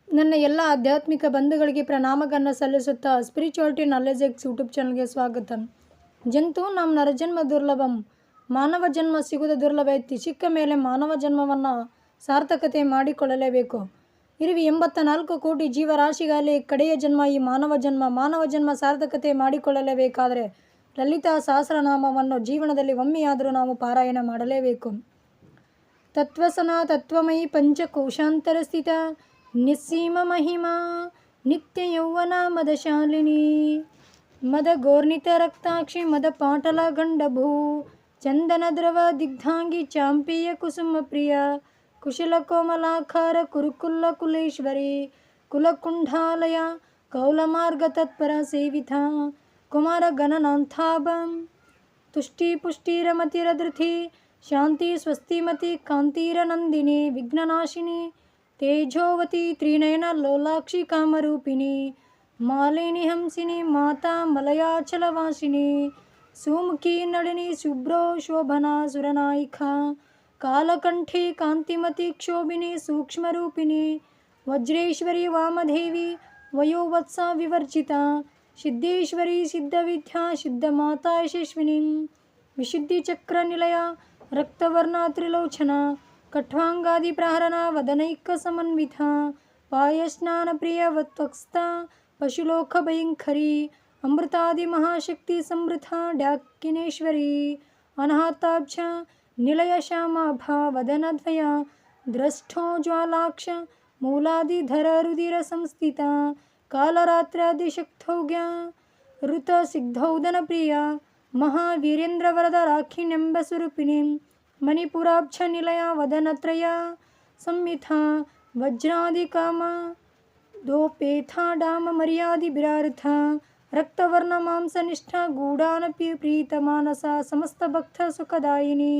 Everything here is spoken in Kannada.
ನನ್ನ ಎಲ್ಲ ಆಧ್ಯಾತ್ಮಿಕ ಬಂಧುಗಳಿಗೆ ಪ್ರಣಾಮಗಳನ್ನು ಸಲ್ಲಿಸುತ್ತಾ ಸ್ಪಿರಿಚುವಾಲಿಟಿ ನಾಲೆಜ್ ಎಕ್ಸ್ ಯೂಟ್ಯೂಬ್ ಚಾನಲ್ಗೆ ಸ್ವಾಗತ. ಜಂತು ನಮ್ಮ ನರಜನ್ಮ ದುರ್ಲಭಂ, ಮಾನವ ಜನ್ಮ ಸಿಗುವುದು ದುರ್ಲಭ. ಎತ್ತಿ ಸಿಕ್ಕ ಮೇಲೆ ಮಾನವ ಜನ್ಮವನ್ನು ಸಾರ್ಥಕತೆ ಮಾಡಿಕೊಳ್ಳಲೇಬೇಕು. ಇರುವಿ 84 ಕೋಟಿ ಜೀವರಾಶಿಗಳಲ್ಲಿ ಕಡೆಯ ಜನ್ಮ ಈ ಮಾನವ ಜನ್ಮ ಸಾರ್ಥಕತೆ ಮಾಡಿಕೊಳ್ಳಲೇಬೇಕಾದರೆ ಲಲಿತಾ ಸಹಸ್ರನಾಮವನ್ನು ಜೀವನದಲ್ಲಿ ಒಮ್ಮೆಯಾದರೂ ನಾವು ಪಾರಾಯಣ ಮಾಡಲೇಬೇಕು. ತತ್ವಸನ ತತ್ವಮಯಿ ಪಂಚಕೋಶಾಂತರ ಸ್ಥಿತ ನಿಸ್ಸೀಮ ಮಹಿಮಾ ನಿತ್ಯ ಯೌವನ ಮದಶಾಲಿನಿ ಮದ ಗೋರ್ನಿತ ರಕ್ತಾಕ್ಷಿ ಮದ ಪಾಟಲ ಗಂಡಭೂ ಚಂದನ ದ್ರವ ದಿಗ್ಧಾಂಗಿ ಚಾಂಪೇಯ ಕುಸುಮ ಪ್ರಿಯ ಕುಶಲ ಕೋಮಲಾಕಾರ ಕುರುಕುಲ್ಲ ಕುಲೇಶ್ವರಿ ಕುಲಕುಂಠಾಲಯ ಕೌಲಮಾರ್ಗ ತತ್ಪರ ಸೇವಿತ ಕುಮಾರ ಗಣನಾಂಥಾಭಂ ತುಷ್ಟಿ ಪುಷ್ಟಿರಮತಿರಧೃತಿ ಶಾಂತಿ ಸ್ವಸ್ತಿಮತಿ ಕಾಂತಿರನಂದಿನಿ ವಿಘ್ನನಾಶಿನಿ ತೇಜೋವತಿ ತ್ರಿನಯನ ಲೋಲಾಕ್ಷಿ ಕಾಮರೂಪಿಣಿ ಮಾಲಿನಿ ಹಂಸಿನಿ ಮಾತಾ ಮಲಯಾಚಲವಾಸಿನಿ ಸುಮುಖಿ ನಳಿನಿ ಶುಭ್ರೋ ಶೋಭನಾ ಸುರನಾಯಿಕಾ ಕಾಲಕಂಠಿ ಕಾಂತಿಮತಿ ಕ್ಷೋಭಿನಿ ಸೂಕ್ಷ್ಮರೂಪಿಣಿ ವಜ್ರೇಶ್ವರಿ ವಾಮದೇವಿ ವಯೋವತ್ಸ ವಿವರ್ಜಿತ ಸಿದ್ದೇಶ್ವರಿ ಸಿದ್ಧವಿದ್ಯಾ ಸಿದ್ಧಮಾತಾ ಯಶಸ್ವಿನಿ ವಿಶುದ್ಧಿಚಕ್ರ ನಿಲಯ ರಕ್ತವರ್ಣ ತ್ರಿಲೋಚನ ಕಠ್ವಾಂಗಾದಿ ಪ್ರಹರಣ ವದನೈಕ ಸಮನ್ವಿತ ಪಾಯಸ್ನಾನ ಪ್ರಿಯ ವತ್ವಕ್ಸ್ಥ ಪಶುಲೋಕ ಭಯಂಕರಿ ಅಮೃತಾದಿ ಮಹಾಶಕ್ತಿ ಸಮೃತ ಡ್ಯಾಕಿನೇಶ್ವರಿ ಅನಾಹತಾಬ್ಜ ನಿಲಯ ಶ್ಯಾಮಾಭ ವದನದ್ವಯ ದ್ರಷ್ಟೋ ಜ್ವಾಲಾಕ್ಷ ಮೂಲಾದಿಧರ ರುದಿರ ಸಂಸ್ಥಿತ ಕಾಲರಾತ್ರಾದಿಶಕ್ತೌಗ್ಯ ಋತ ಸಿಗ್ಧೌದನ ಪ್ರಿಯ ಮಹಾವೀರೇಂದ್ರವರದ ರಾಖಿನೆಂಬ ಸ್ವರೂಪಿಣಿ ಮಣಿಪುರಾಬ್ಜ ನಿಲಯ ವದನತ್ರಯ ಸಂಹಿತ ವಜ್ರಾದಿಕಾಮ ದೋಪೇಥ ಡಾಮ ಮರ್ಯಾದಿ ಬಿರಾರ್ಥ ರಕ್ತವರ್ಣ ಮಾಂಸನಿಷ್ಠ ಗೂಢಾನಪಿ ಪ್ರೀತ ಮಾನಸ ಸಮಸ್ತ ಭಕ್ತ ಸುಖದಾಯಿನಿ.